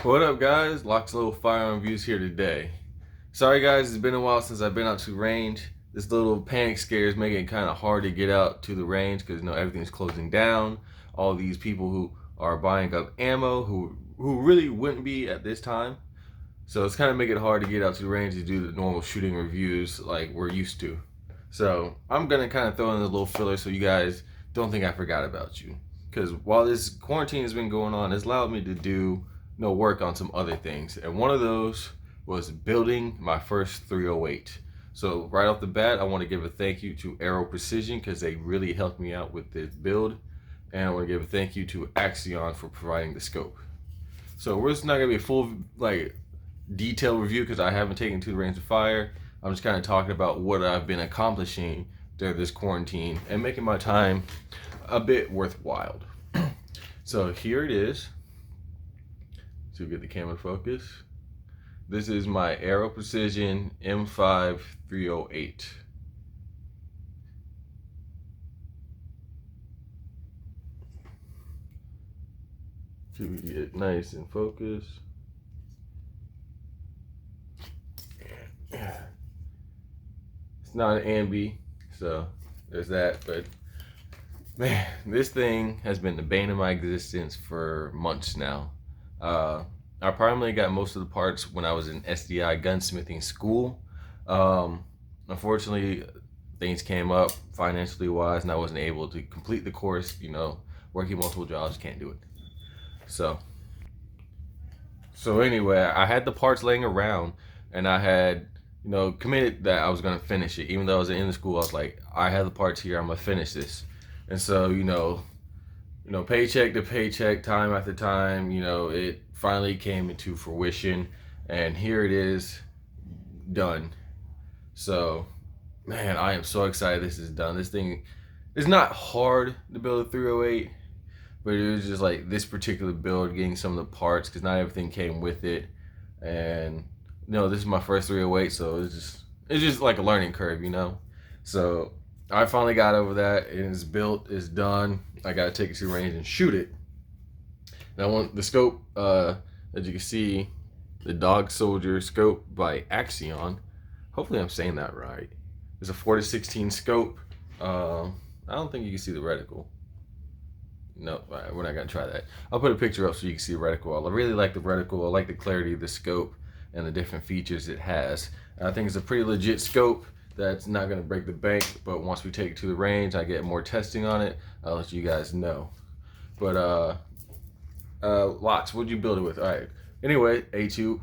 What up, guys? LocsNLoadFirearms Reviews here today. Sorry guys, it's been a while since I've been out to range. This little panic scare is making it kind of hard to get out to the range because everything's closing down. All these people who are buying up ammo who really wouldn't be at this time. So it's kind of making it hard to get out to the range to do the normal shooting reviews like we're used to. So I'm gonna kind of throw in a little filler so you guys don't think I forgot about you. Because while this quarantine has been going on, it's allowed me to do work on some other things, and one of those was building my first 308. So right off the bat, I want to give a thank you to Aero Precision because they really helped me out with this build, and I want to give a thank you to Axion for providing the scope. So we're just not gonna be a full detailed review because I haven't taken to the range of fire. I'm just kind of talking about what I've been accomplishing during this quarantine and making my time a bit worthwhile. So here it is. To get the camera focus. This is my Aero Precision M5 308. To get it nice and focused. It's not an ambi, so there's that, but man, this thing has been the bane of my existence for months now. I primarily got most of the parts when I was in SDI gunsmithing school. Unfortunately, things came up financially wise and I wasn't able to complete the course. Working multiple jobs, can't do it. So anyway, I had the parts laying around and I had committed that I was going to finish it. Even though I was in the school, I was like, I have the parts here, I'm going to finish this. And so paycheck to paycheck, time after time, it finally came into fruition, and here it is, done. So, man, I am so excited this is done. This thing is not hard to build a 308, but it was just like this particular build, getting some of the parts, because not everything came with it. And this is my first 308, so it's just like a learning curve, So I finally got over that. It's built, it's done. I gotta take it to range and shoot it. Now I want the scope, as you can see, the Dog Soldier scope by Axion. Hopefully I'm saying that right. It's a 4-16 scope. I don't think you can see the reticle. No, we're not gonna try that. I'll put a picture up so you can see the reticle. I really like the reticle. I like the clarity of the scope and the different features it has. And I think it's a pretty legit scope that's not going to break the bank, but once we take it to the range, I get more testing on it, I'll let you guys know. But Locs, what'd you build it with? All right, anyway, A2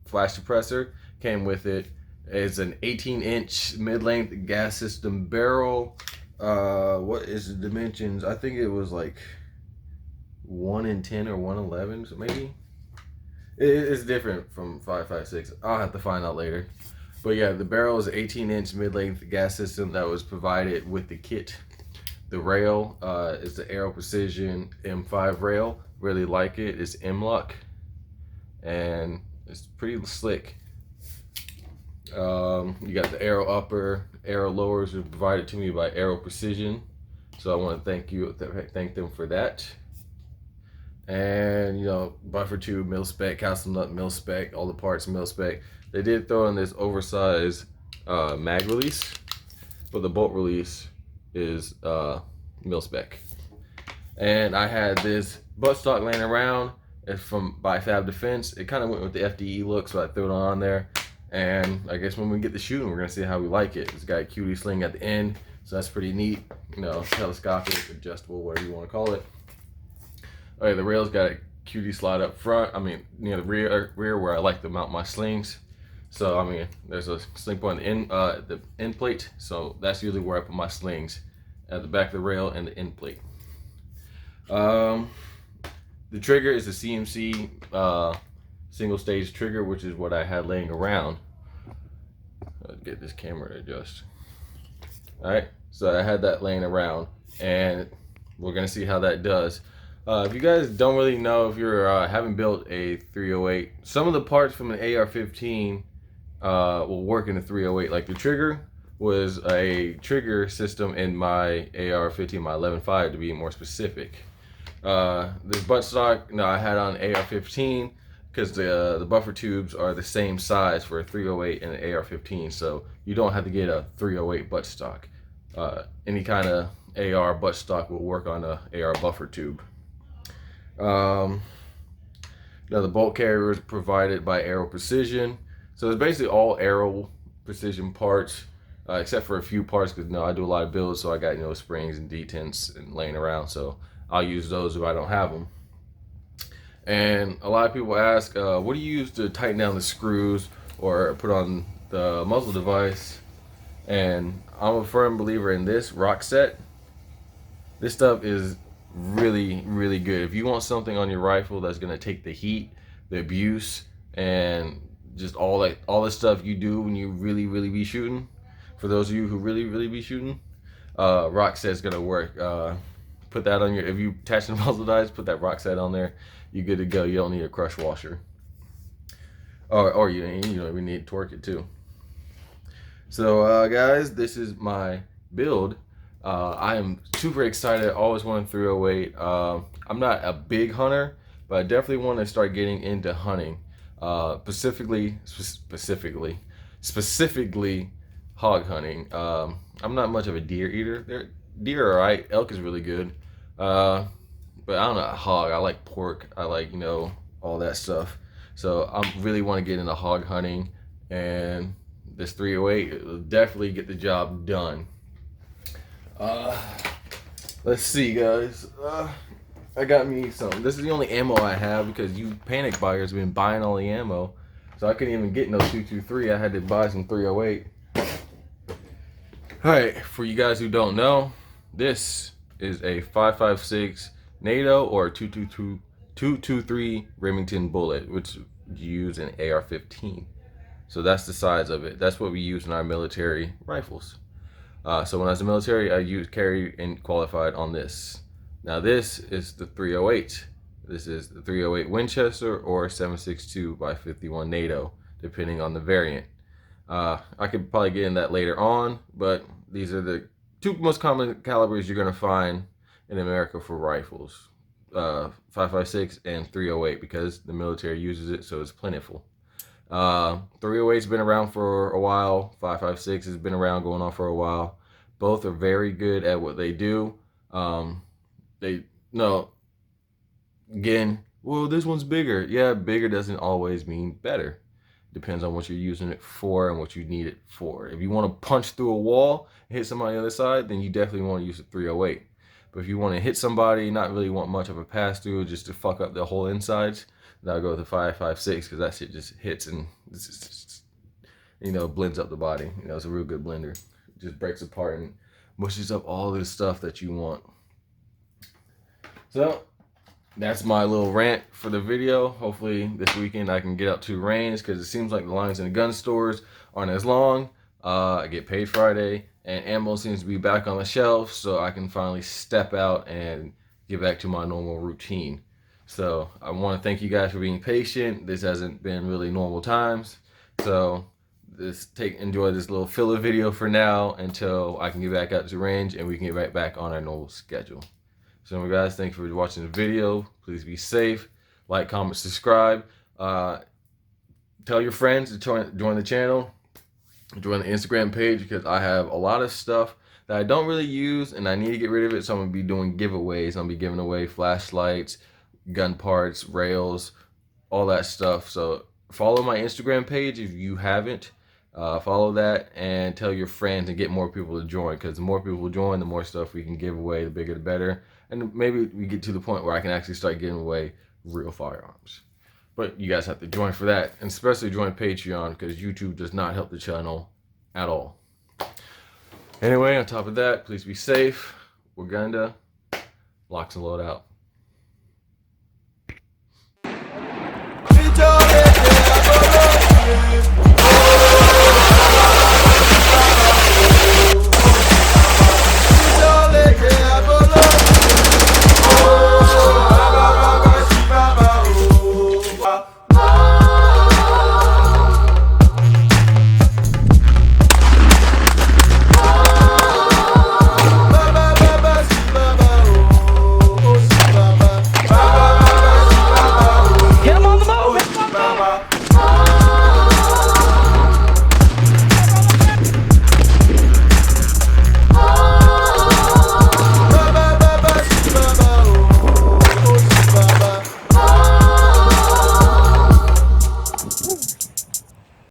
flash suppressor came with it. It's an 18-inch mid-length gas system barrel. What is the dimensions? I think it was like 1:10 or 1:11, so maybe it's different from 5.56. I'll have to find out later. But yeah, the barrel is an 18-inch mid-length gas system that was provided with the kit. The rail is the Aero Precision M5 rail. Really like it. It's M-Lock, and it's pretty slick. You got the Aero upper, Aero lowers were provided to me by Aero Precision. So I want to thank them for that. And buffer tube mil spec, calcium nut mil spec, all the parts mil spec. They did throw in this oversized mag release, but the bolt release is mil spec. And I had this buttstock laying around. It's by Fab Defense. It kind of went with the FDE look, so I threw it on there. And I guess when we get to shooting, we're gonna see how we like it. It's got a QD sling at the end, so that's pretty neat. Telescopic, adjustable, whatever you want to call it. All right, the rail's got a QD slide up front. I mean, near the rear where I like to mount my slings. So I mean, there's a sling point in the end plate. So that's usually where I put my slings, at the back of the rail and the end plate. The trigger is a CMC single stage trigger, which is what I had laying around. Let's get this camera to adjust. All right, so I had that laying around, and we're gonna see how that does. If you guys don't really know, if you're haven't built a 308, some of the parts from an AR-15 will work in a 308. Like the trigger was a trigger system in my AR-15, my 11.5 to be more specific. This buttstock, no, I had on AR-15 because the buffer tubes are the same size for a 308 and an AR-15, so you don't have to get a 308 buttstock. Any kind of AR buttstock will work on a AR buffer tube. Now the bolt carrier is provided by Aero Precision, so it's basically all Aero Precision parts, except for a few parts because I do a lot of builds, so I got springs and detents and laying around, so I'll use those if I don't have them. And a lot of people ask, what do you use to tighten down the screws or put on the muzzle device? And I'm a firm believer in this rock set. This stuff is really, really good. If you want something on your rifle that's gonna take the heat, the abuse, and just all the stuff you do when you really, really be shooting. For those of you who really, really be shooting, rock set's gonna work. Put that on your, if you attach the muzzle dies, put that rock set on there. You're good to go. You don't need a crush washer. Or you don't even need to torque it too. So guys, this is my build. I am super excited. I always wanted 308. I'm not a big hunter, but I definitely want to start getting into hunting. Specifically hog hunting. I'm not much of a deer eater. Deer are alright. Elk is really good. But I don't know, hog. I like pork. I like, all that stuff. So I really want to get into hog hunting, and this 308 will definitely get the job done. Let's see, guys. I got me some. This is the only ammo I have because you panic buyers have been buying all the ammo. So I couldn't even get no 223. I had to buy some 308. Alright, for you guys who don't know, this is a 5.56 NATO or 223 Remington bullet, which you use in AR-15. So that's the size of it. That's what we use in our military rifles. So when I was in the military, I carried and qualified on this. Now this is the 308. This is the 308 Winchester or 7.62 by 51 NATO, depending on the variant. I could probably get in that later on, but these are the two most common calibers you're gonna find in America for rifles. 5.56 and 308 because the military uses it, so it's plentiful. 308's been around for a while. 5.56 has been around, going on for a while. Both are very good at what they do. Again, well, this one's bigger. Yeah, bigger doesn't always mean better. Depends on what you're using it for and what you need it for. If you want to punch through a wall and hit somebody on the other side, then you definitely want to use a 308. But if you want to hit somebody, not really want much of a pass through, just to fuck up the whole insides, then I'll go with the 5.56 because that shit just hits and blends up the body. It's a real good blender. It just breaks apart and mushes up all the stuff that you want. So that's my little rant for the video. Hopefully this weekend I can get out to range because it seems like the lines in the gun stores aren't as long. I get paid Friday and ammo seems to be back on the shelf, so I can finally step out and get back to my normal routine. So I want to thank you guys for being patient. This hasn't been really normal times, so enjoy this little filler video for now until I can get back out to range and we can get right back on our normal schedule. So guys, thank you for watching the video. Please be safe. Like, comment, subscribe. Tell your friends to join the channel. Join the Instagram page because I have a lot of stuff that I don't really use and I need to get rid of it. So I'm going to be doing giveaways. I'm going to be giving away flashlights, gun parts, rails, all that stuff. So follow my Instagram page if you haven't. Follow that and tell your friends and get more people to join, because the more people join, the more stuff we can give away, the bigger the better. And maybe we get to the point where I can actually start giving away real firearms. But you guys have to join for that, and especially join Patreon because YouTube does not help the channel at all. Anyway, on top of that, please be safe. We're gonna LocsNLoad out.